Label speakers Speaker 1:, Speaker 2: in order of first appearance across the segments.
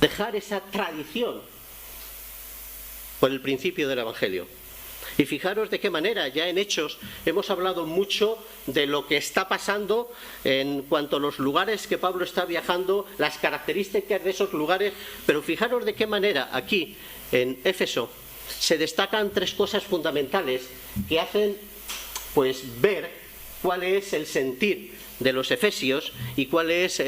Speaker 1: dejar esa tradición por el principio del Evangelio. Y fijaros de qué manera, ya en Hechos hemos hablado mucho de lo que está pasando en cuanto a los lugares que Pablo está viajando, las características de esos lugares, pero fijaros de qué manera aquí en Éfeso se destacan tres cosas fundamentales que hacen pues ver cuál es el sentir de los efesios y cuál es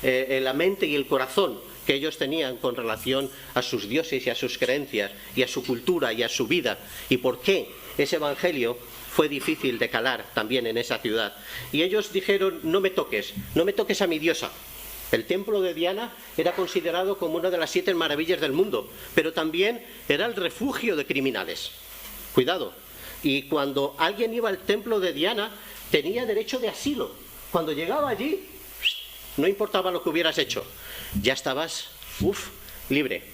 Speaker 1: la mente y el corazón que ellos tenían con relación a sus dioses y a sus creencias y a su cultura y a su vida, y por qué ese evangelio fue difícil de calar también en esa ciudad. Y ellos dijeron: no me toques a mi diosa. El templo de Diana era considerado como una de las 7 maravillas del mundo, pero también era el refugio de criminales. Cuidado. Y cuando alguien iba al templo de Diana tenía derecho de asilo. Cuando llegaba allí, no importaba lo que hubieras hecho, ya estabas, libre.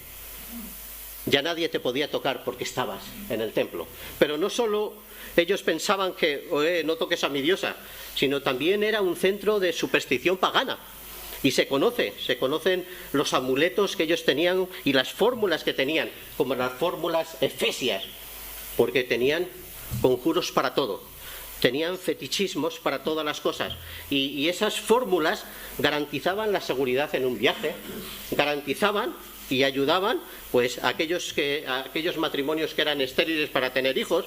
Speaker 1: Ya nadie te podía tocar porque estabas en el templo. Pero no solo ellos pensaban que no toques a mi diosa, sino también era un centro de superstición pagana. Y se conocen los amuletos que ellos tenían y las fórmulas que tenían, como las fórmulas efesias, porque tenían conjuros para todo. Tenían fetichismos para todas las cosas, y esas fórmulas garantizaban la seguridad en un viaje, garantizaban y ayudaban pues a aquellos matrimonios que eran estériles para tener hijos,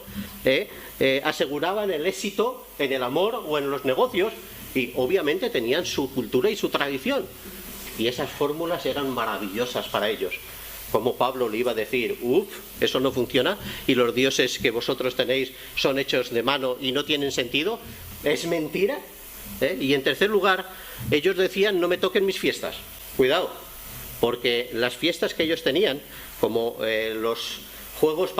Speaker 1: aseguraban el éxito en el amor o en los negocios, y obviamente tenían su cultura y su tradición, y esas fórmulas eran maravillosas para ellos. Como Pablo le iba a decir: eso no funciona, y los dioses que vosotros tenéis son hechos de mano y no tienen sentido, es mentira. Y en tercer lugar, ellos decían: no me toquen mis fiestas. Cuidado, porque las fiestas que ellos tenían, como los juegos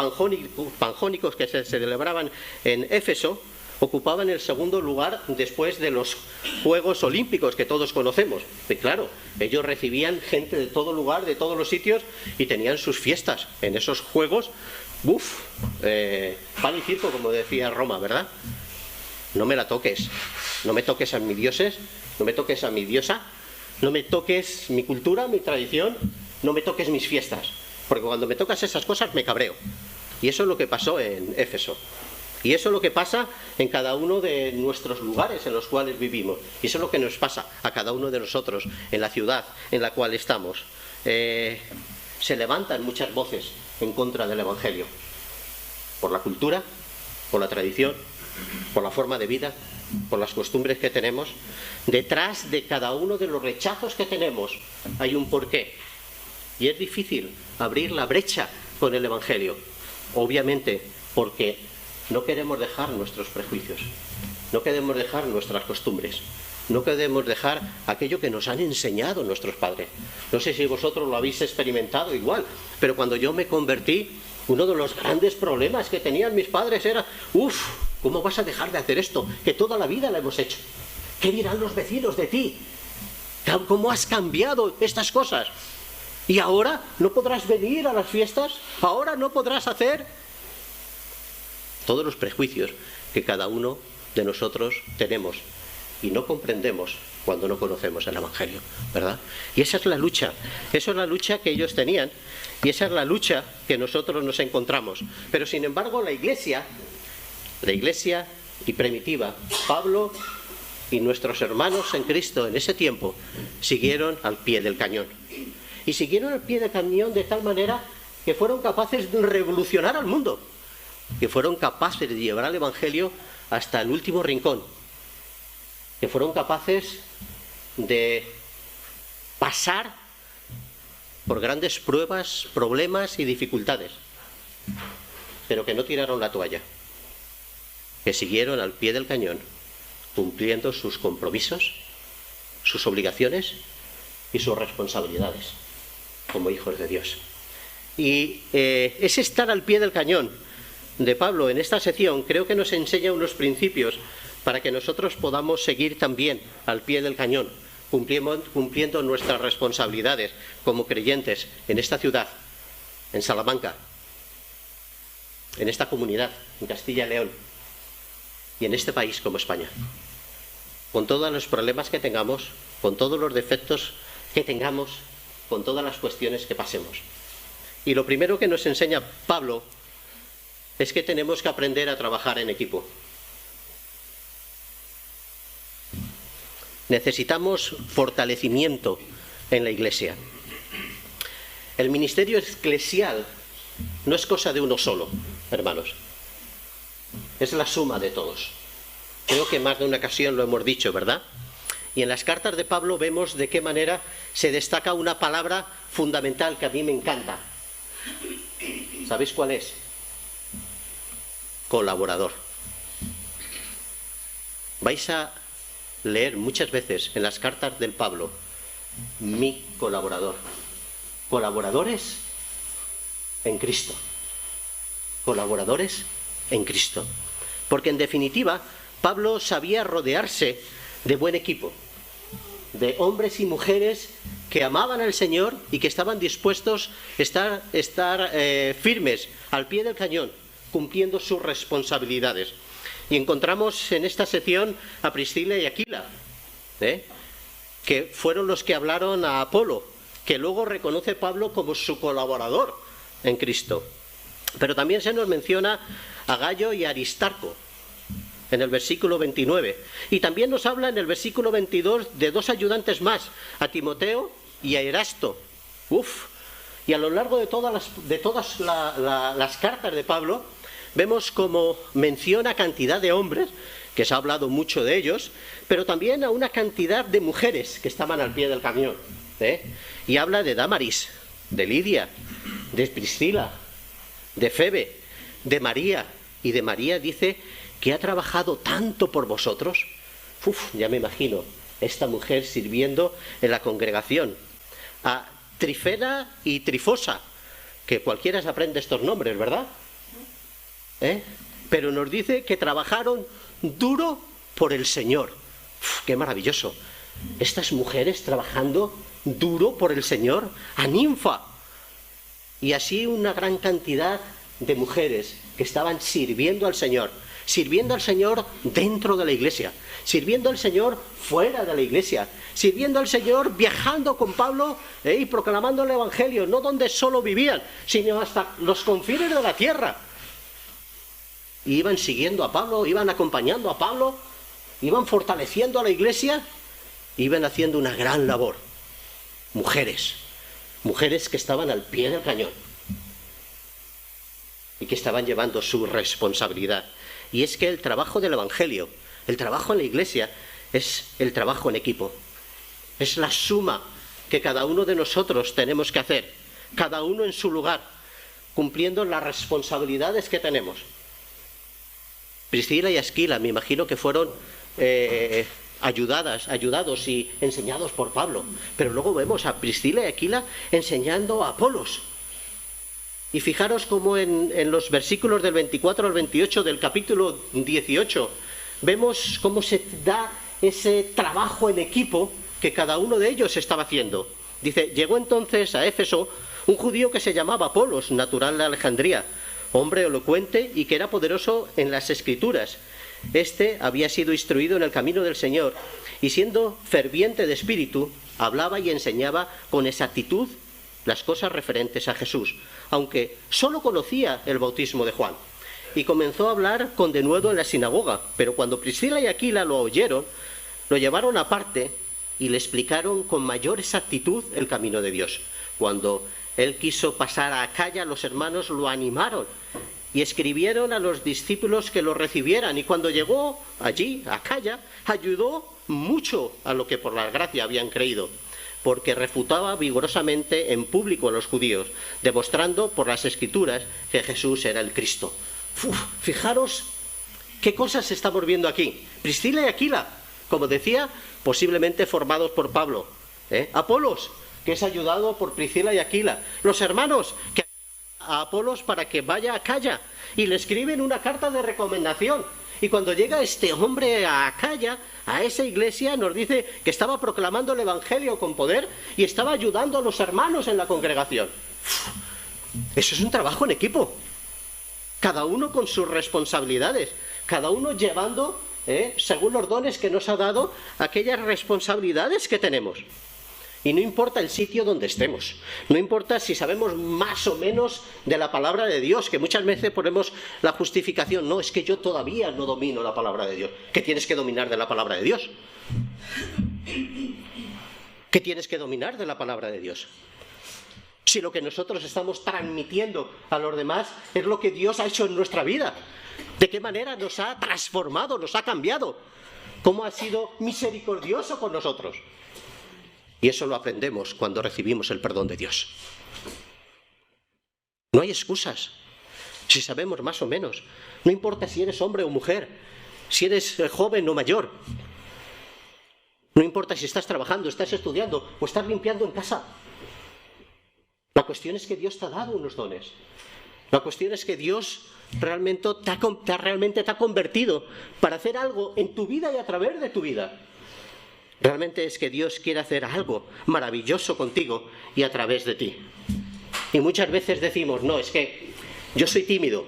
Speaker 1: panjónicos que se celebraban en Éfeso, ocupaban el segundo lugar después de los Juegos Olímpicos que todos conocemos. Y claro, ellos recibían gente de todo lugar, de todos los sitios, y tenían sus fiestas en esos juegos. Pan y circo, como decía Roma, ¿verdad? No me la toques, no me toques a mis dioses, no me toques a mi diosa, no me toques mi cultura, mi tradición, no me toques mis fiestas, porque cuando me tocas esas cosas me cabreo. Y eso es lo que pasó en Éfeso. Y eso es lo que pasa en cada uno de nuestros lugares en los cuales vivimos. Y eso es lo que nos pasa a cada uno de nosotros en la ciudad en la cual estamos. Se levantan muchas voces en contra del Evangelio. Por la cultura, por la tradición, por la forma de vida, por las costumbres que tenemos. Detrás de cada uno de los rechazos que tenemos hay un porqué. Y es difícil abrir la brecha con el Evangelio. Obviamente porque no queremos dejar nuestros prejuicios, no queremos dejar nuestras costumbres, no queremos dejar aquello que nos han enseñado nuestros padres. No sé si vosotros lo habéis experimentado igual, pero cuando yo me convertí, uno de los grandes problemas que tenían mis padres era: ¿cómo vas a dejar de hacer esto? Que toda la vida lo hemos hecho. ¿Qué dirán los vecinos de ti? ¿Cómo has cambiado estas cosas? ¿Y ahora no podrás venir a las fiestas? ¿Ahora no podrás hacer...? Todos los prejuicios que cada uno de nosotros tenemos y no comprendemos cuando no conocemos el Evangelio, ¿verdad? Y esa es la lucha que ellos tenían, y esa es la lucha que nosotros nos encontramos. Pero sin embargo la iglesia y primitiva, Pablo y nuestros hermanos en Cristo en ese tiempo, siguieron al pie del cañón. Y siguieron al pie del cañón de tal manera que fueron capaces de revolucionar al mundo, que fueron capaces de llevar el Evangelio hasta el último rincón, que fueron capaces de pasar por grandes pruebas, problemas y dificultades, pero que no tiraron la toalla, que siguieron al pie del cañón, cumpliendo sus compromisos, sus obligaciones y sus responsabilidades como hijos de Dios. Y ese estar al pie del cañón de Pablo en esta sección creo que nos enseña unos principios para que nosotros podamos seguir también al pie del cañón, cumpliendo nuestras responsabilidades como creyentes en esta ciudad, en Salamanca, en esta comunidad, en Castilla y León, y en este país como España. Con todos los problemas que tengamos, con todos los defectos que tengamos, con todas las cuestiones que pasemos. Y lo primero que nos enseña Pablo es que tenemos que aprender a trabajar en equipo. Necesitamos fortalecimiento en la Iglesia. El ministerio eclesial no es cosa de uno solo, hermanos. Es la suma de todos. Creo que más de una ocasión lo hemos dicho, ¿verdad? Y en las cartas de Pablo vemos de qué manera se destaca una palabra fundamental que a mí me encanta. ¿Sabéis cuál es? Colaborador. Vais a leer muchas veces en las cartas del Pablo, mi colaborador. Colaboradores en Cristo. Colaboradores en Cristo. Porque en definitiva, Pablo sabía rodearse de buen equipo, de hombres y mujeres que amaban al Señor y que estaban dispuestos a estar firmes al pie del cañón, cumpliendo sus responsabilidades. Y encontramos en esta sección a Priscila y Aquila, que fueron los que hablaron a Apolo, que luego reconoce Pablo como su colaborador en Cristo. Pero también se nos menciona a Gayo y a Aristarco en el versículo 29. Y también nos habla en el versículo 22 de dos ayudantes más, a Timoteo y a Erasto. Y a lo largo de todas las cartas de Pablo, vemos como menciona cantidad de hombres, que se ha hablado mucho de ellos, pero también a una cantidad de mujeres que estaban al pie del cañón. Y habla de Dámaris, de Lidia, de Priscila, de Febe, de María. Y de María dice que ha trabajado tanto por vosotros. Ya me imagino esta mujer sirviendo en la congregación. A Trifena y Trifosa, que cualquiera se aprende estos nombres, ¿verdad? Pero nos dice que trabajaron duro por el Señor. ¡Qué maravilloso! Estas mujeres trabajando duro por el Señor. A Ninfa. Y así una gran cantidad de mujeres que estaban sirviendo al Señor dentro de la iglesia, sirviendo al Señor fuera de la iglesia, sirviendo al Señor viajando con Pablo y proclamando el Evangelio, no donde solo vivían, sino hasta los confines de la tierra. Y iban siguiendo a Pablo, iban acompañando a Pablo, iban fortaleciendo a la iglesia, iban haciendo una gran labor. Mujeres que estaban al pie del cañón y que estaban llevando su responsabilidad. Y es que el trabajo del Evangelio, el trabajo en la iglesia, es el trabajo en equipo. Es la suma que cada uno de nosotros tenemos que hacer, cada uno en su lugar, cumpliendo las responsabilidades que tenemos. Priscila y Aquila, me imagino que fueron ayudados y enseñados por Pablo, pero luego vemos a Priscila y Aquila enseñando a Apolos. Y fijaros cómo en los versículos del 24 al 28 del capítulo 18 vemos cómo se da ese trabajo en equipo que cada uno de ellos estaba haciendo. Dice, llegó entonces a Éfeso un judío que se llamaba Apolos, natural de Alejandría, hombre elocuente y que era poderoso en las Escrituras. Este había sido instruido en el camino del Señor y siendo ferviente de espíritu, hablaba y enseñaba con exactitud las cosas referentes a Jesús, aunque solo conocía el bautismo de Juan. Y comenzó a hablar con denuedo en la sinagoga, pero cuando Priscila y Aquila lo oyeron, lo llevaron aparte y le explicaron con mayor exactitud el camino de Dios. Cuando él quiso pasar a Acaya, los hermanos lo animaron y escribieron a los discípulos que lo recibieran. Y cuando llegó allí, a Acaya, ayudó mucho a lo que por la gracia habían creído, porque refutaba vigorosamente en público a los judíos, demostrando por las Escrituras que Jesús era el Cristo. Fijaros qué cosas estamos viendo aquí. Priscila y Aquila, como decía, posiblemente formados por Pablo. Apolos, que es ayudado por Priscila y Aquila. Los hermanos, que a Apolos para que vaya a Acaya, y le escriben una carta de recomendación. Y cuando llega este hombre a Acaya, a esa iglesia, nos dice que estaba proclamando el Evangelio con poder y estaba ayudando a los hermanos en la congregación. Eso es un trabajo en equipo. Cada uno con sus responsabilidades, cada uno llevando, según los dones que nos ha dado, aquellas responsabilidades que tenemos. Y no importa el sitio donde estemos, no importa si sabemos más o menos de la palabra de Dios, que muchas veces ponemos la justificación, no, es que yo todavía no domino la palabra de Dios. ¿Qué tienes que dominar de la palabra de Dios? ¿Qué tienes que dominar de la palabra de Dios? Si lo que nosotros estamos transmitiendo a los demás es lo que Dios ha hecho en nuestra vida. ¿De qué manera nos ha transformado, nos ha cambiado? ¿Cómo ha sido misericordioso con nosotros? Y eso lo aprendemos cuando recibimos el perdón de Dios. No hay excusas. Si sabemos más o menos. No importa si eres hombre o mujer, si eres joven o mayor. No importa si estás trabajando, estás estudiando o estás limpiando en casa. La cuestión es que Dios te ha dado unos dones. La cuestión es que Dios realmente te ha convertido para hacer algo en tu vida y a través de tu vida. Realmente es que Dios quiere hacer algo maravilloso contigo y a través de ti. Y muchas veces decimos, no, es que yo soy tímido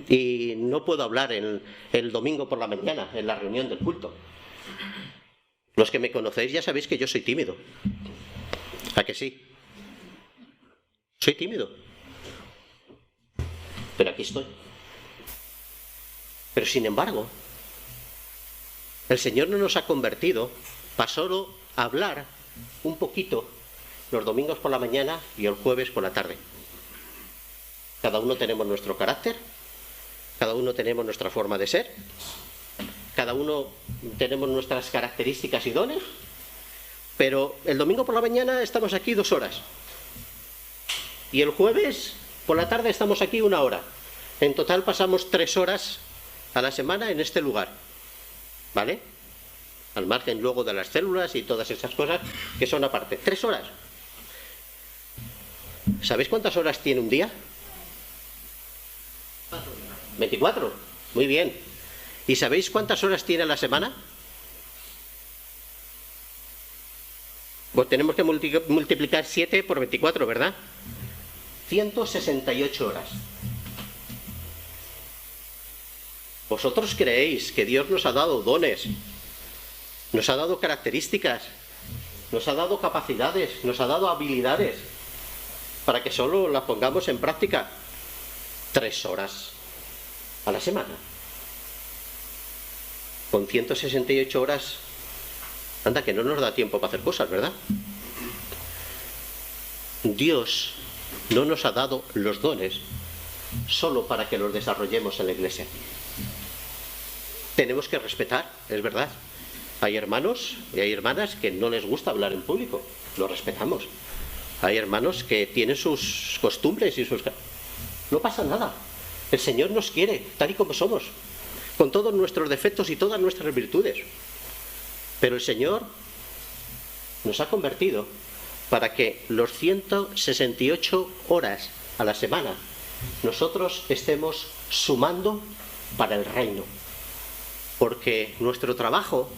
Speaker 1: y no puedo hablar el domingo por la mañana en la reunión del culto. Los que me conocéis ya sabéis que yo soy tímido. ¿A que sí? Soy tímido. Pero aquí estoy. Pero sin embargo, el Señor no nos ha convertido para solo hablar un poquito los domingos por la mañana y el jueves por la tarde. Cada uno tenemos nuestro carácter, cada uno tenemos nuestra forma de ser, cada uno tenemos nuestras características y dones, pero el domingo por la mañana estamos aquí 2 horas y el jueves por la tarde estamos aquí 1 hora. En total pasamos 3 horas a la semana en este lugar, ¿vale? Al margen luego de las células y todas esas cosas que son aparte. 3 horas. ¿Sabéis cuántas horas tiene un día? 24. Muy bien. ¿Y sabéis cuántas horas tiene la semana? Pues tenemos que multiplicar 7 por 24, ¿verdad? 168 horas. ¿Vosotros creéis que Dios nos ha dado dones, nos ha dado características, nos ha dado capacidades, nos ha dado habilidades para que solo las pongamos en práctica 3 horas a la semana? Con 168 horas, anda que no nos da tiempo para hacer cosas, ¿verdad? Dios no nos ha dado los dones solo para que los desarrollemos en la iglesia. Tenemos que respetar, es verdad. Hay hermanos y hay hermanas que no les gusta hablar en público, lo respetamos. Hay hermanos que tienen sus costumbres y sus... No pasa nada. El Señor nos quiere tal y como somos, con todos nuestros defectos y todas nuestras virtudes. Pero el Señor nos ha convertido para que los 168 horas a la semana nosotros estemos sumando para el reino. Porque nuestro trabajo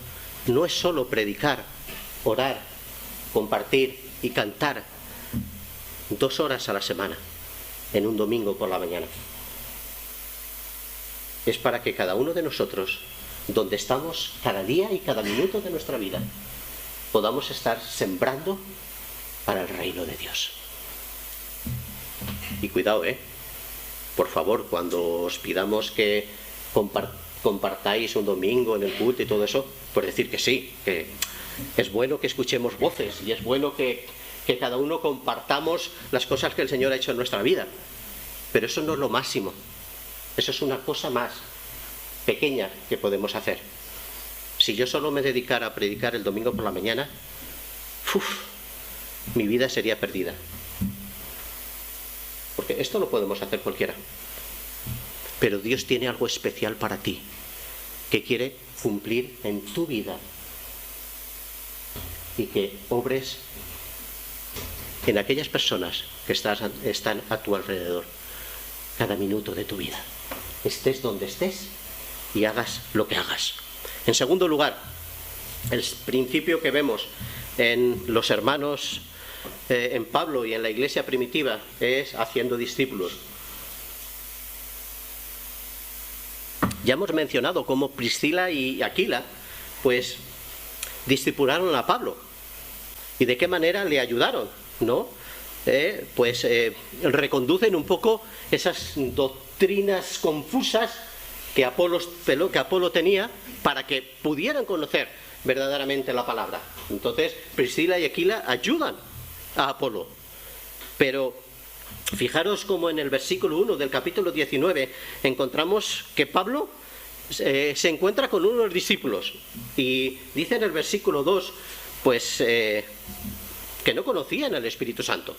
Speaker 1: no es solo predicar, orar, compartir y cantar 2 horas a la semana en un domingo por la mañana. Es para que cada uno de nosotros, donde estamos cada día y cada minuto de nuestra vida, podamos estar sembrando para el reino de Dios. Y cuidado, por favor, cuando os pidamos que compartáis un domingo en el culto y todo eso, pues decir que sí, que es bueno que escuchemos voces y es bueno que cada uno compartamos las cosas que el Señor ha hecho en nuestra vida. Pero eso no es lo máximo. Eso es una cosa más pequeña que podemos hacer. Si yo solo me dedicara a predicar el domingo por la mañana, mi vida sería perdida. Porque esto lo podemos hacer cualquiera. Pero Dios tiene algo especial para ti, que quiere cumplir en tu vida y que obres en aquellas personas que están a tu alrededor cada minuto de tu vida. Estés donde estés y hagas lo que hagas. En segundo lugar, el principio que vemos en los hermanos, en Pablo y en la iglesia primitiva, es haciendo discípulos. Ya hemos mencionado cómo Priscila y Aquila pues discipularon a Pablo y de qué manera le ayudaron, ¿no? Reconducen un poco esas doctrinas confusas que Apolo tenía para que pudieran conocer verdaderamente la palabra. Entonces, Priscila y Aquila ayudan a Apolo. Pero fijaros cómo en el versículo 1 del capítulo 19 encontramos que Pablo se encuentra con unos discípulos y dice en el versículo 2 que no conocían al Espíritu Santo.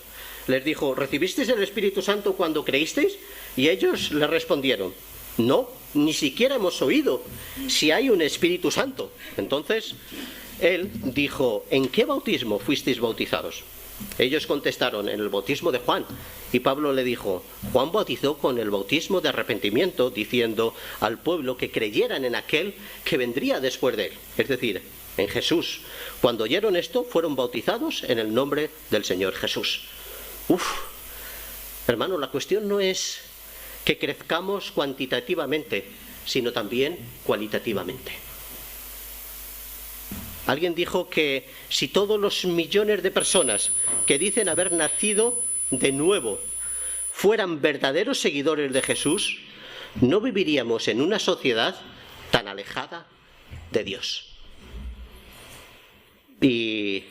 Speaker 1: Les dijo: ¿recibisteis el Espíritu Santo cuando creísteis? Y ellos le respondieron: no, ni siquiera hemos oído si hay un Espíritu Santo. Entonces él dijo: ¿en qué bautismo fuisteis bautizados? Ellos contestaron: en el bautismo de Juan. Y Pablo le dijo: Juan bautizó con el bautismo de arrepentimiento, diciendo al pueblo que creyeran en aquel que vendría después de él, es decir, en Jesús. Cuando oyeron esto, fueron bautizados en el nombre del Señor Jesús. Hermano, la cuestión no es que crezcamos cuantitativamente, sino también cualitativamente. Alguien dijo que si todos los millones de personas que dicen haber nacido de nuevo fueran verdaderos seguidores de Jesús, no viviríamos en una sociedad tan alejada de Dios. Y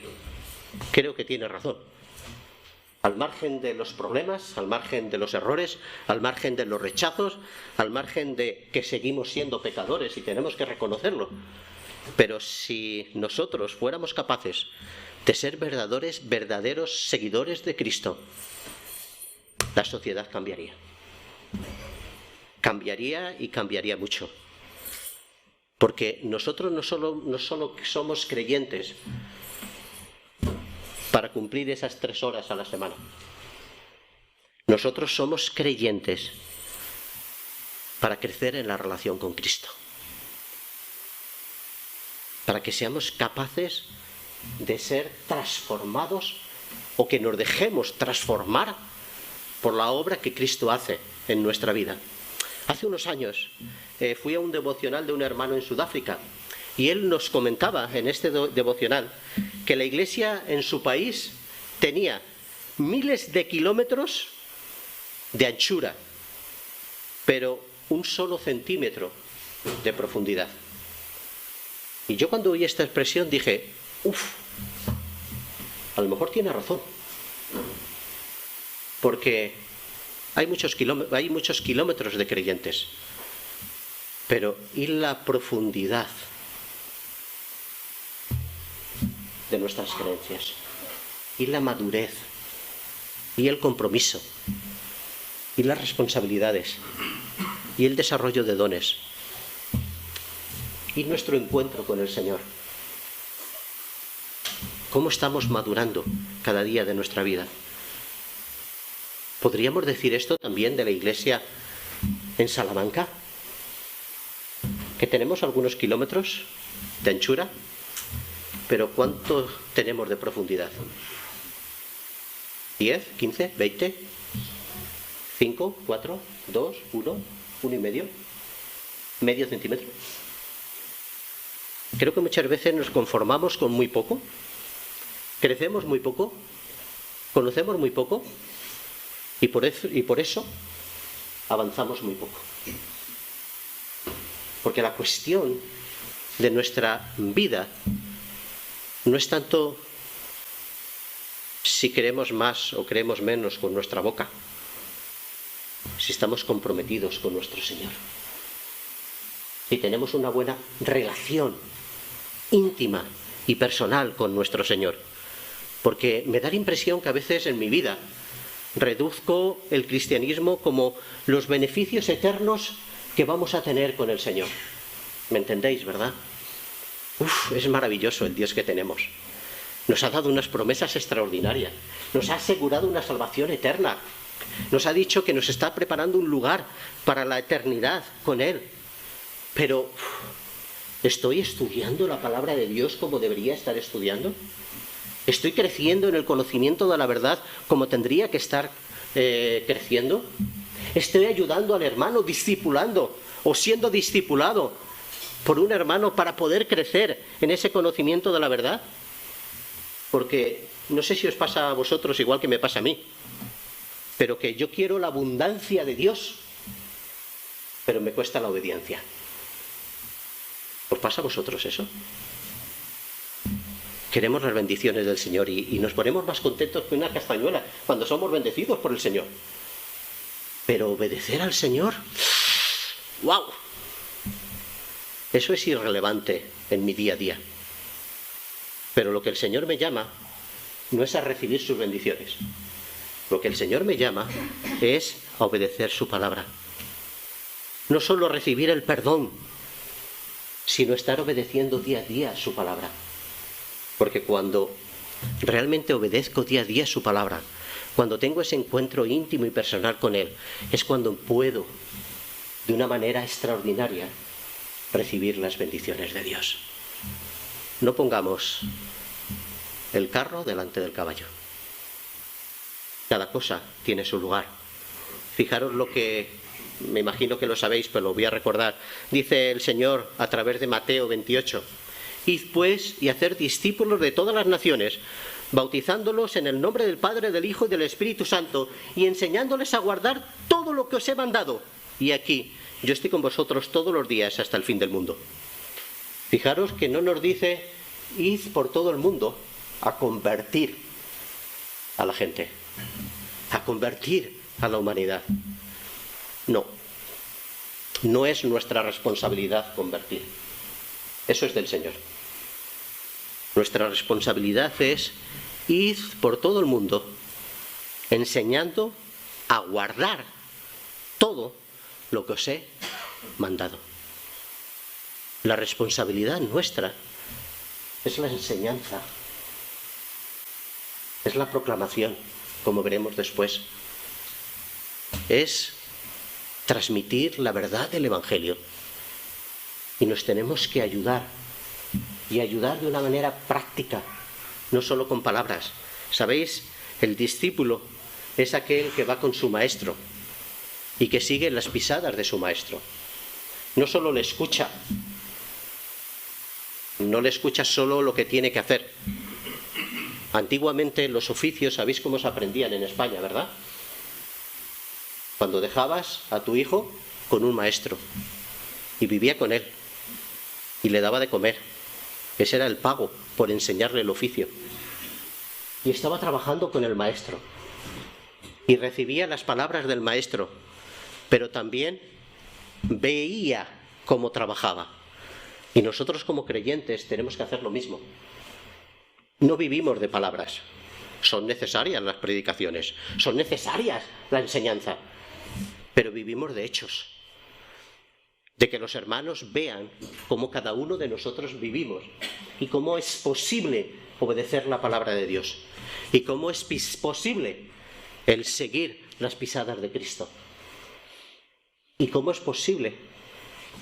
Speaker 1: creo que tiene razón. Al margen de los problemas, al margen de los errores, al margen de los rechazos, al margen de que seguimos siendo pecadores y tenemos que reconocerlo. Pero si nosotros fuéramos capaces de ser verdaderos seguidores de Cristo, la sociedad cambiaría. Cambiaría y cambiaría mucho. Porque nosotros no solo somos creyentes para cumplir esas 3 horas a la semana. Nosotros somos creyentes para crecer en la relación con Cristo. Para que seamos capaces de ser transformados o que nos dejemos transformar por la obra que Cristo hace en nuestra vida. Hace unos años fui a un devocional de un hermano en Sudáfrica y él nos comentaba en este devocional que la iglesia en su país tenía miles de kilómetros de anchura, pero un solo centímetro de profundidad. Y yo cuando oí esta expresión dije: a lo mejor tiene razón, porque hay muchos kilómetros de creyentes, pero ¿y la profundidad de nuestras creencias? ¿Y la madurez? ¿Y el compromiso? ¿Y las responsabilidades? ¿Y el desarrollo de dones? ¿Y nuestro encuentro con el Señor? ¿Cómo estamos madurando cada día de nuestra vida? ¿Podríamos decir esto también de la iglesia en Salamanca? Que tenemos algunos kilómetros de anchura, pero ¿cuánto tenemos de profundidad? ¿10, 15, 20, 5, 4, 2, 1, 1,5, medio centímetro? Creo que muchas veces nos conformamos con muy poco, crecemos muy poco, conocemos muy poco y por eso avanzamos muy poco. Porque la cuestión de nuestra vida no es tanto si queremos más o queremos menos con nuestra boca, si estamos comprometidos con nuestro Señor, si tenemos una buena relación íntima y personal con nuestro Señor. Porque me da la impresión que a veces en mi vida reduzco el cristianismo como los beneficios eternos que vamos a tener con el Señor. ¿Me entendéis, verdad? Es maravilloso el Dios que tenemos. Nos ha dado unas promesas extraordinarias. Nos ha asegurado una salvación eterna. Nos ha dicho que nos está preparando un lugar para la eternidad con Él. Pero, ¿estoy estudiando la palabra de Dios como debería estar estudiando? ¿Estoy creciendo en el conocimiento de la verdad como tendría que estar creciendo? ¿Estoy ayudando al hermano discipulando o siendo discipulado por un hermano para poder crecer en ese conocimiento de la verdad? Porque no sé si os pasa a vosotros igual que me pasa a mí, pero que yo quiero la abundancia de Dios, pero me cuesta la obediencia. ¿Os pasa a vosotros eso? Queremos las bendiciones del Señor y nos ponemos más contentos que una castañuela cuando somos bendecidos por el Señor. Pero obedecer al Señor, ¡wow! Eso es irrelevante en mi día a día. Pero lo que el Señor me llama no es a recibir sus bendiciones. Lo que el Señor me llama es a obedecer su palabra. No solo recibir el perdón, sino estar obedeciendo día a día su palabra. Porque cuando realmente obedezco día a día su palabra, cuando tengo ese encuentro íntimo y personal con Él, es cuando puedo, de una manera extraordinaria, recibir las bendiciones de Dios. No pongamos el carro delante del caballo. Cada cosa tiene su lugar. Fijaros lo que, me imagino que lo sabéis, pero lo voy a recordar. Dice el Señor a través de Mateo 28. Id pues y hacer discípulos de todas las naciones, bautizándolos en el nombre del Padre, del Hijo y del Espíritu Santo, y enseñándoles a guardar todo lo que os he mandado. Y aquí, yo estoy con vosotros todos los días hasta el fin del mundo. Fijaros que no nos dice, id por todo el mundo a convertir a la gente, a convertir a la humanidad. No, no es nuestra responsabilidad convertir. Eso es del Señor. Nuestra responsabilidad es ir por todo el mundo enseñando a guardar todo lo que os he mandado. La responsabilidad nuestra es la enseñanza, es la proclamación, como veremos después. Es transmitir la verdad del Evangelio. Y nos tenemos que ayudar, y ayudar de una manera práctica, no solo con palabras. ¿Sabéis? El discípulo es aquel que va con su maestro y que sigue las pisadas de su maestro. No solo le escucha, no le escucha solo lo que tiene que hacer. Antiguamente los oficios, ¿sabéis cómo se aprendían en España, verdad? Cuando dejabas a tu hijo con un maestro y vivía con él y le daba de comer. Ese era el pago por enseñarle el oficio. Y estaba trabajando con el maestro y recibía las palabras del maestro, pero también veía cómo trabajaba. Y nosotros como creyentes tenemos que hacer lo mismo. No vivimos de palabras. Son necesarias las predicaciones, son necesarias la enseñanza, pero vivimos de hechos. De que los hermanos vean cómo cada uno de nosotros vivimos y cómo es posible obedecer la palabra de Dios y cómo es posible el seguir las pisadas de Cristo y cómo es posible,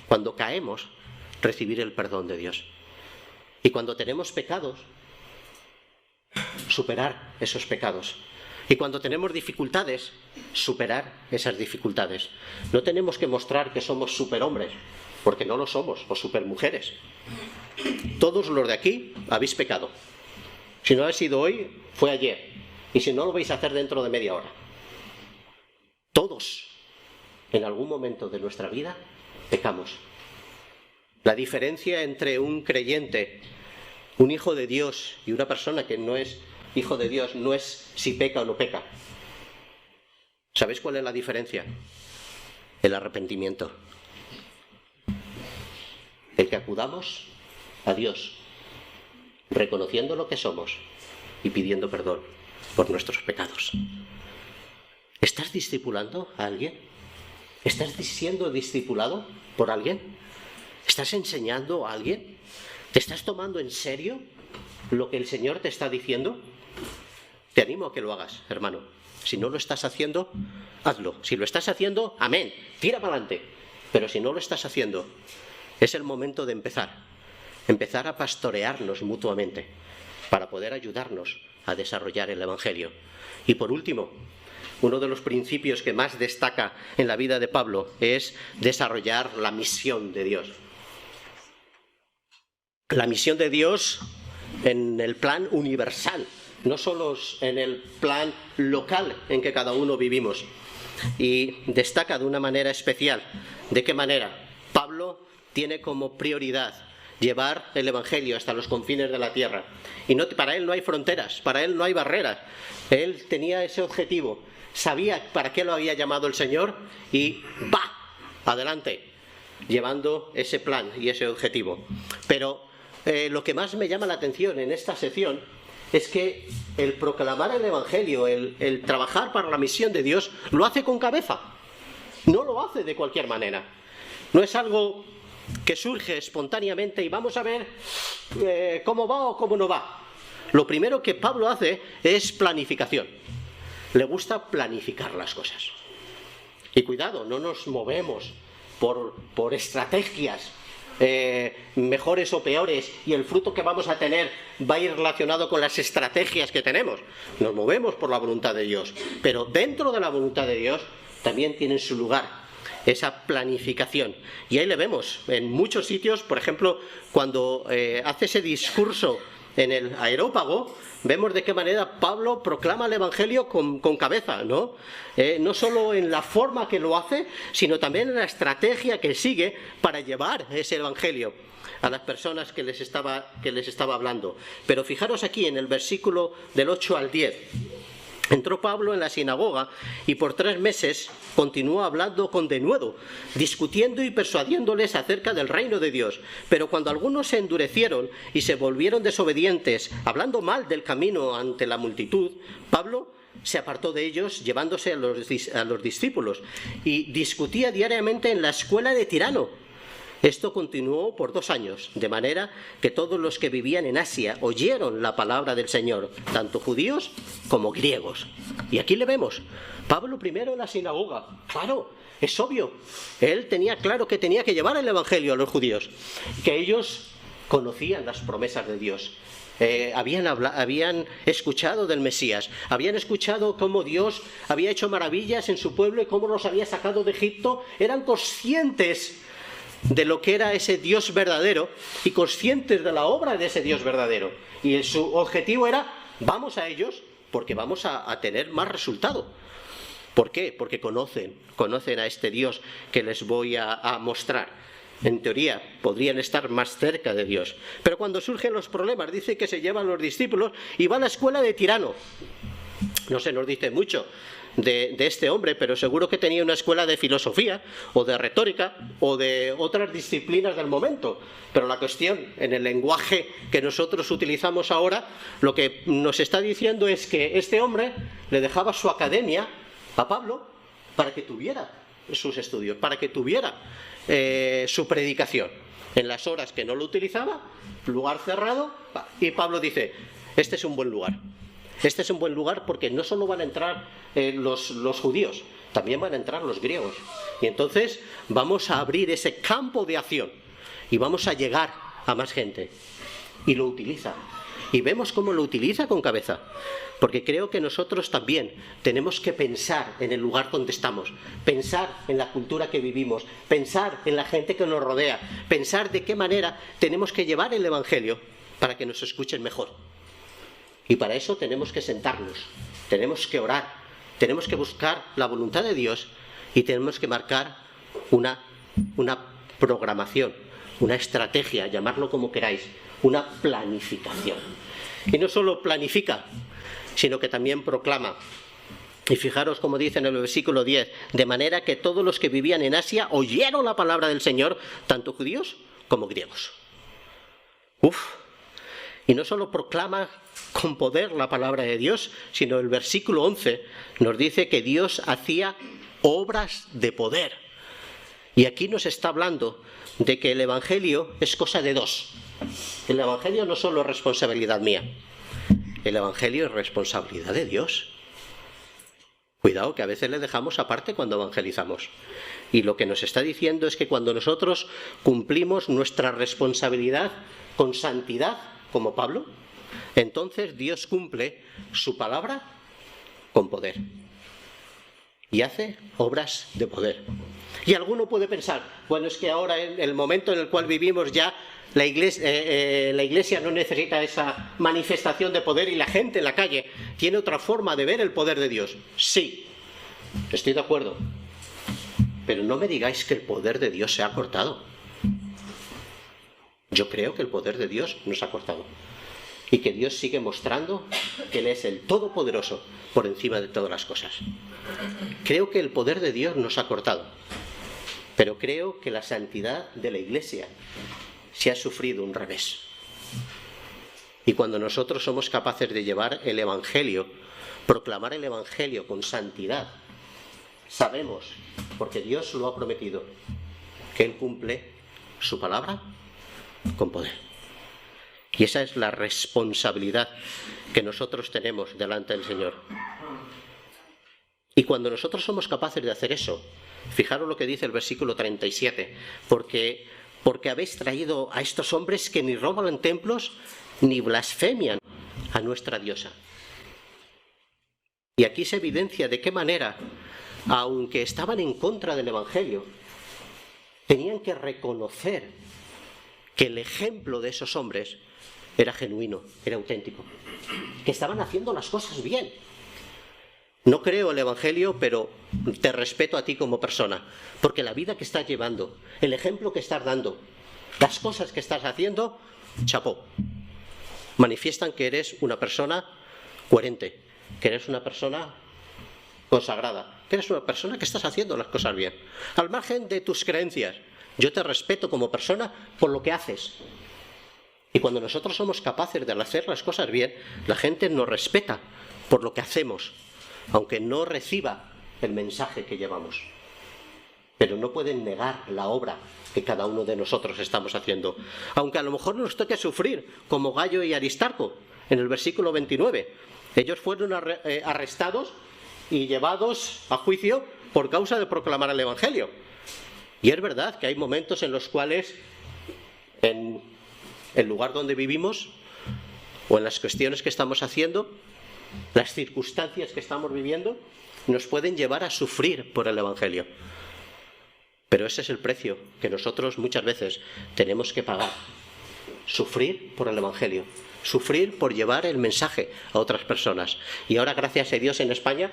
Speaker 1: cuando caemos, recibir el perdón de Dios, y cuando tenemos pecados, superar esos pecados, y cuando tenemos dificultades, superar esas dificultades. No tenemos que mostrar que somos superhombres, porque no lo somos, o supermujeres. Todos los de aquí habéis pecado. Si no ha sido hoy, fue ayer. Y si no, lo vais a hacer dentro de media hora. Todos, en algún momento de nuestra vida, pecamos. La diferencia entre un creyente, un hijo de Dios, y una persona que no es hijo de Dios, no es si peca o no peca. ¿Sabéis cuál es la diferencia? El arrepentimiento. El que acudamos a Dios, reconociendo lo que somos y pidiendo perdón por nuestros pecados. ¿Estás discipulando a alguien? ¿Estás siendo discipulado por alguien? ¿Estás enseñando a alguien? ¿Te estás tomando en serio lo que el Señor te está diciendo? Te animo a que lo hagas, hermano. Si no lo estás haciendo, hazlo. Si lo estás haciendo, amén, tira para adelante. Pero si no lo estás haciendo, es el momento de empezar a pastorearnos mutuamente para poder ayudarnos a desarrollar el Evangelio. Y por último, uno de los principios que más destaca en la vida de Pablo es desarrollar la misión de Dios. la misión de Dios en el plan universal, no solo en el plan local en que cada uno vivimos. Y destaca de una manera especial. ¿De qué manera? Pablo tiene como prioridad llevar el Evangelio hasta los confines de la tierra. Y para él no hay fronteras, para él no hay barreras. Él tenía ese objetivo, sabía para qué lo había llamado el Señor y ¡va! Adelante, llevando ese plan y ese objetivo. Pero lo que más me llama la atención en esta sección es que el proclamar el Evangelio, el trabajar para la misión de Dios, lo hace con cabeza. No lo hace de cualquier manera. No es algo que surge espontáneamente y vamos a ver cómo va o cómo no va. Lo primero que Pablo hace es planificación. Le gusta planificar las cosas. Y cuidado, no nos movemos por estrategias mejores o peores y el fruto que vamos a tener va a ir relacionado con las estrategias que tenemos. Nos movemos por la voluntad de Dios, pero dentro de la voluntad de Dios también tiene su lugar esa planificación. Y ahí le vemos en muchos sitios, por ejemplo, cuando hace ese discurso en el Areópago, vemos de qué manera Pablo proclama el Evangelio con cabeza, ¿no? No solo en la forma que lo hace, sino también en la estrategia que sigue para llevar ese Evangelio a las personas que les estaba hablando. Pero fijaros aquí en el versículo del 8 al 10. Entró Pablo en la sinagoga y por 3 meses continuó hablando con denuedo, discutiendo y persuadiéndoles acerca del reino de Dios. Pero cuando algunos se endurecieron y se volvieron desobedientes, hablando mal del camino ante la multitud, Pablo se apartó de ellos llevándose a los discípulos y discutía diariamente en la escuela de Tirano. Esto continuó por 2 años, de manera que todos los que vivían en Asia oyeron la palabra del Señor, tanto judíos como griegos. Y aquí le vemos, Pablo primero en la sinagoga. Claro, es obvio, él tenía claro que tenía que llevar el Evangelio a los judíos, que ellos conocían las promesas de Dios. Habían escuchado del Mesías, habían escuchado cómo Dios había hecho maravillas en su pueblo y cómo los había sacado de Egipto. Eran conscientes de lo que era ese Dios verdadero y conscientes de la obra de ese Dios verdadero. Y su objetivo era, vamos a ellos porque vamos a tener más resultado. ¿Por qué? Porque conocen a este Dios que les voy a mostrar. En teoría, podrían estar más cerca de Dios. Pero cuando surgen los problemas, dice que se llevan los discípulos y va a la escuela de Tirano. No se nos dice mucho de este hombre, pero seguro que tenía una escuela de filosofía o de retórica o de otras disciplinas del momento. Pero la cuestión, en el lenguaje que nosotros utilizamos ahora, lo que nos está diciendo es que este hombre le dejaba su academia a Pablo para que tuviera sus estudios, para que tuviera su predicación. En las horas que no lo utilizaba, lugar cerrado, y Pablo dice, este es un buen lugar. Este es un buen lugar porque no solo van a entrar los judíos, también van a entrar los griegos. Y entonces vamos a abrir ese campo de acción y vamos a llegar a más gente. Y lo utiliza. Y vemos cómo lo utiliza con cabeza. Porque creo que nosotros también tenemos que pensar en el lugar donde estamos, pensar en la cultura que vivimos, pensar en la gente que nos rodea, pensar de qué manera tenemos que llevar el Evangelio para que nos escuchen mejor. Y para eso tenemos que sentarnos, tenemos que orar, tenemos que buscar la voluntad de Dios y tenemos que marcar una programación, una estrategia, llamarlo como queráis, una planificación. Y no solo planifica, sino que también proclama. Y fijaros como dice en el versículo 10, de manera que todos los que vivían en Asia oyeron la palabra del Señor, tanto judíos como griegos. Y no solo proclama con poder la palabra de Dios, sino el versículo 11 nos dice que Dios hacía obras de poder. Y aquí nos está hablando de que el Evangelio es cosa de dos. El Evangelio no solo es responsabilidad mía, el Evangelio es responsabilidad de Dios. Cuidado que a veces le dejamos aparte cuando evangelizamos. Y lo que nos está diciendo es que cuando nosotros cumplimos nuestra responsabilidad con santidad, como Pablo, entonces Dios cumple su palabra con poder. Y hace obras de poder. Y alguno puede pensar, bueno, es que ahora en el momento en el cual vivimos ya la iglesia no necesita esa manifestación de poder y la gente en la calle tiene otra forma de ver el poder de Dios. Sí, estoy de acuerdo. Pero no me digáis que el poder de Dios se ha cortado. Yo creo que el poder de Dios no se ha cortado. Y que Dios sigue mostrando que Él es el Todopoderoso por encima de todas las cosas. Creo que el poder de Dios no se ha cortado. Pero creo que la santidad de la Iglesia se ha sufrido un revés. Y cuando nosotros somos capaces de llevar el Evangelio, proclamar el Evangelio con santidad, sabemos, porque Dios lo ha prometido, que Él cumple su palabra con poder. Y esa es la responsabilidad que nosotros tenemos delante del Señor. Y cuando nosotros somos capaces de hacer eso, fijaros lo que dice el versículo 37, porque habéis traído a estos hombres que ni roban templos ni blasfemian a nuestra diosa. Y aquí se evidencia de qué manera, aunque estaban en contra del Evangelio, tenían que reconocer que el ejemplo de esos hombres era genuino, era auténtico, que estaban haciendo las cosas bien. No creo el Evangelio, pero te respeto a ti como persona, porque la vida que estás llevando, el ejemplo que estás dando, las cosas que estás haciendo, chapó, manifiestan que eres una persona coherente, que eres una persona consagrada, que eres una persona que estás haciendo las cosas bien. Al margen de tus creencias, yo te respeto como persona por lo que haces. Y cuando nosotros somos capaces de hacer las cosas bien, la gente nos respeta por lo que hacemos, aunque no reciba el mensaje que llevamos. Pero no pueden negar la obra que cada uno de nosotros estamos haciendo. Aunque a lo mejor nos toque sufrir, como Gayo y Aristarco, en el versículo 29. Ellos fueron arrestados y llevados a juicio por causa de proclamar el Evangelio. Y es verdad que hay momentos en los cuales, en el lugar donde vivimos, o en las cuestiones que estamos haciendo, las circunstancias que estamos viviendo, nos pueden llevar a sufrir por el Evangelio. Pero ese es el precio que nosotros muchas veces tenemos que pagar. Sufrir por el Evangelio. Sufrir por llevar el mensaje a otras personas. Y ahora, gracias a Dios, en España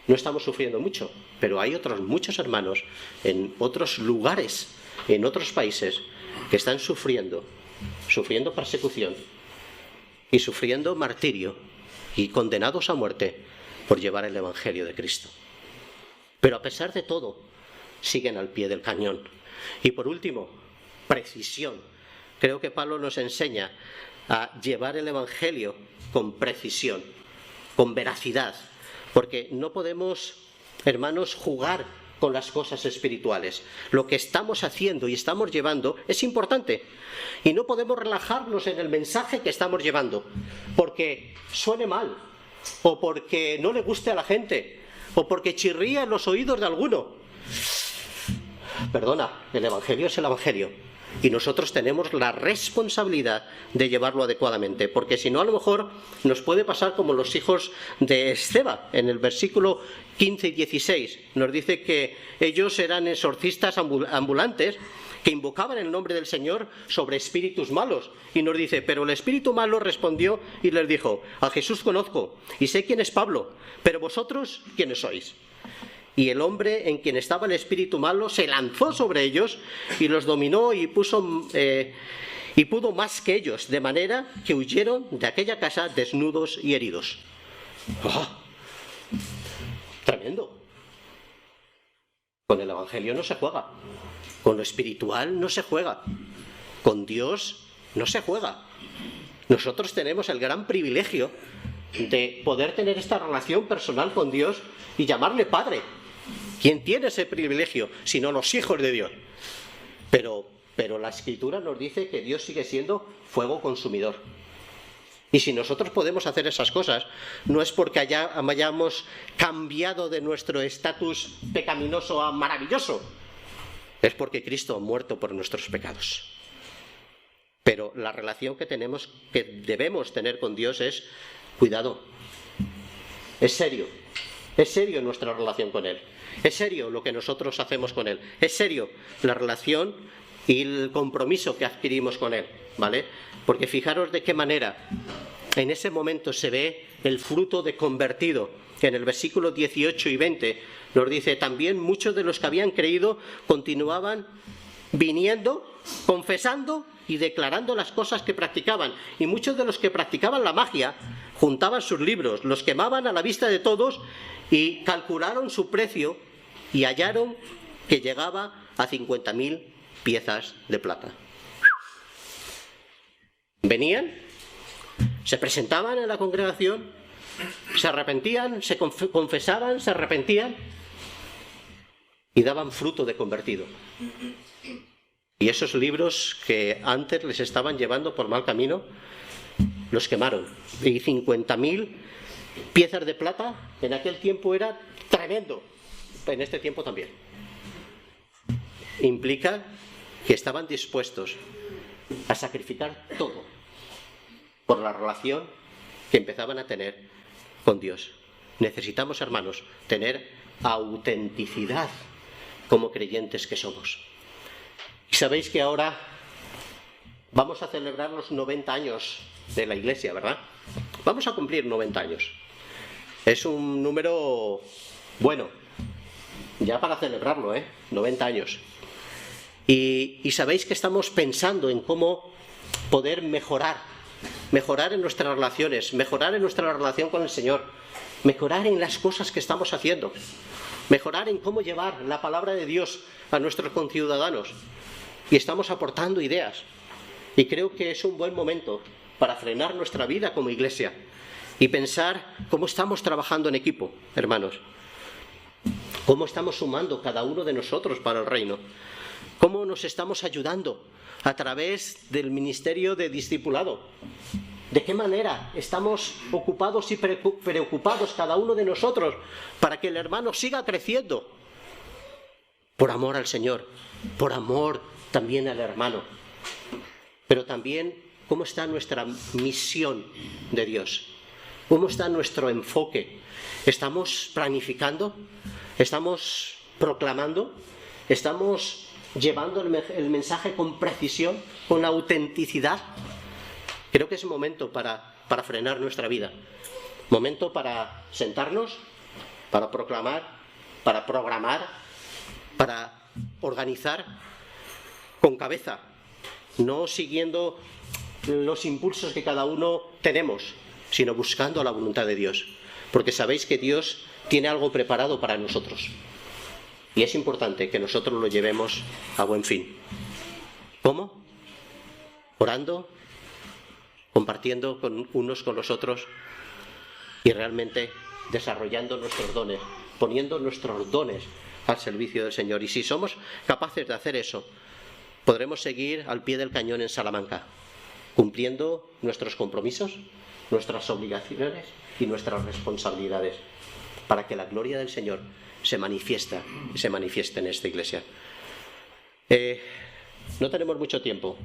Speaker 1: no estamos sufriendo mucho, pero hay otros muchos hermanos en otros lugares, en otros países, que están sufriendo persecución y sufriendo martirio y condenados a muerte por llevar el Evangelio de Cristo. Pero a pesar de todo, siguen al pie del cañón. Y por último, precisión. Creo que Pablo nos enseña a llevar el Evangelio con precisión, con veracidad, porque no podemos, hermanos, jugar con las cosas espirituales. Lo que estamos haciendo y estamos llevando es importante, y no podemos relajarnos en el mensaje que estamos llevando, porque suene mal, o porque no le guste a la gente, o porque chirría en los oídos de alguno. Perdona, el Evangelio es el Evangelio, y nosotros tenemos la responsabilidad de llevarlo adecuadamente, porque si no, a lo mejor nos puede pasar como los hijos de Esceva. En el versículo 15 y 16 nos dice que ellos eran exorcistas ambulantes que invocaban el nombre del Señor sobre espíritus malos, y nos dice: pero el espíritu malo respondió y les dijo: a Jesús conozco y sé quién es Pablo, pero vosotros, ¿quiénes sois? Y el hombre en quien estaba el espíritu malo se lanzó sobre ellos y los dominó y pudo más que ellos, de manera que huyeron de aquella casa desnudos y heridos. ¡Oh! Tremendo. Con el Evangelio no se juega, con lo espiritual no se juega, con Dios no se juega. Nosotros tenemos el gran privilegio de poder tener esta relación personal con Dios y llamarle Padre. ¿Quién tiene ese privilegio? Sino los hijos de Dios. Pero la Escritura nos dice que Dios sigue siendo fuego consumidor. Y si nosotros podemos hacer esas cosas, no es porque hayamos cambiado de nuestro estatus pecaminoso a maravilloso. Es porque Cristo ha muerto por nuestros pecados. Pero la relación que debemos tener con Dios es: cuidado, es serio, Es serio nuestra relación con Él. Es serio lo que nosotros hacemos con Él. Es serio la relación y el compromiso que adquirimos con Él, ¿vale? Porque fijaros de qué manera en ese momento se ve el fruto de convertido, que en el versículo 18 y 20 nos dice: también muchos de los que habían creído continuaban viniendo, confesando y declarando las cosas que practicaban. Y muchos de los que practicaban la magia juntaban sus libros, los quemaban a la vista de todos y calcularon su precio y hallaron que llegaba a 50.000 piezas de plata. Venían, se presentaban en la congregación, se arrepentían, se confesaban, se arrepentían y daban fruto de convertido. Y esos libros que antes les estaban llevando por mal camino, los quemaron. Y 50.000 piezas de plata en aquel tiempo era tremendo. En este tiempo también. Implica que estaban dispuestos a sacrificar todo por la relación que empezaban a tener con Dios. Necesitamos, hermanos, tener autenticidad como creyentes que somos. Y sabéis que ahora vamos a celebrar los 90 años de la Iglesia, ¿verdad? Vamos a cumplir 90 años. Es un número bueno, ya para celebrarlo, 90 años. Y sabéis que estamos pensando en cómo poder mejorar en nuestras relaciones, mejorar en nuestra relación con el Señor, mejorar en las cosas que estamos haciendo, mejorar en cómo llevar la palabra de Dios a nuestros conciudadanos. Y estamos aportando ideas. Y creo que es un buen momento para frenar nuestra vida como iglesia y pensar cómo estamos trabajando en equipo, hermanos. Cómo estamos sumando cada uno de nosotros para el reino. Cómo nos estamos ayudando a través del ministerio de discipulado. ¿De qué manera estamos ocupados y preocupados cada uno de nosotros para que el hermano siga creciendo? Por amor al Señor, por amor también al hermano. Pero también, ¿cómo está nuestra misión de Dios? ¿Cómo está nuestro enfoque? ¿Estamos planificando? ¿Estamos proclamando? ¿Estamos llevando el mensaje con precisión, con autenticidad? Creo que es momento para frenar nuestra vida. Momento para sentarnos, para proclamar, para programar, para organizar con cabeza, no siguiendo los impulsos que cada uno tenemos, sino buscando la voluntad de Dios. Porque sabéis que Dios tiene algo preparado para nosotros. Y es importante que nosotros lo llevemos a buen fin. ¿Cómo? Orando, compartiendo con unos con los otros y realmente desarrollando nuestros dones, poniendo nuestros dones al servicio del Señor. Y si somos capaces de hacer eso, podremos seguir al pie del cañón en Salamanca, cumpliendo nuestros compromisos, nuestras obligaciones y nuestras responsabilidades, para que la gloria del Señor se manifieste en esta iglesia. No tenemos mucho tiempo,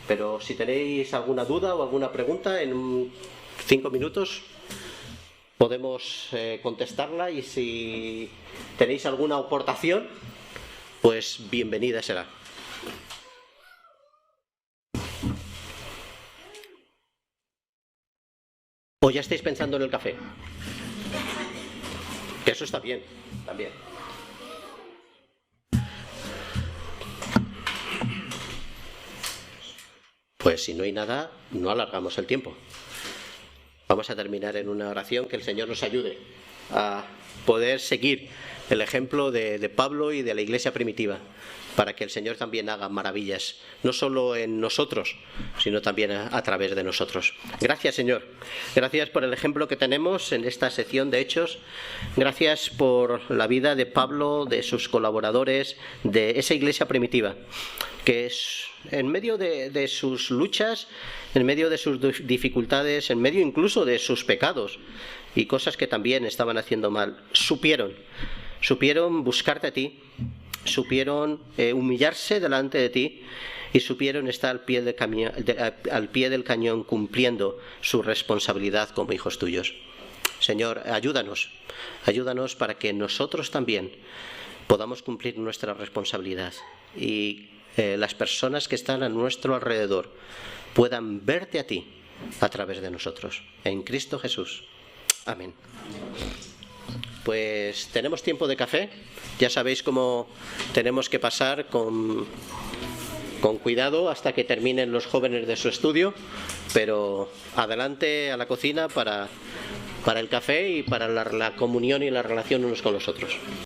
Speaker 1: pero si tenéis alguna duda o alguna pregunta, en 5 minutos podemos contestarla, y si tenéis alguna aportación, pues bienvenida será. ¿O ya estáis pensando en el café? Que eso está bien, también. Pues si no hay nada, no alargamos el tiempo. Vamos a terminar en una oración, que el Señor nos ayude a poder seguir el ejemplo de Pablo y de la iglesia primitiva, para que el Señor también haga maravillas, no solo en nosotros, sino también a través de nosotros. Gracias, Señor. Gracias por el ejemplo que tenemos en esta sección de Hechos. Gracias por la vida de Pablo, de sus colaboradores, de esa iglesia primitiva, que es, en medio de sus luchas, en medio de sus dificultades, en medio incluso de sus pecados y cosas que también estaban haciendo mal, supieron buscarte a ti, supieron humillarse delante de ti y supieron estar al pie del cañón cumpliendo su responsabilidad como hijos tuyos. Señor, ayúdanos para que nosotros también podamos cumplir nuestra responsabilidad y las personas que están a nuestro alrededor puedan verte a ti a través de nosotros. En Cristo Jesús. Amén. Pues tenemos tiempo de café. Ya sabéis cómo tenemos que pasar con cuidado hasta que terminen los jóvenes de su estudio, pero adelante a la cocina para el café y para la comunión y la relación unos con los otros.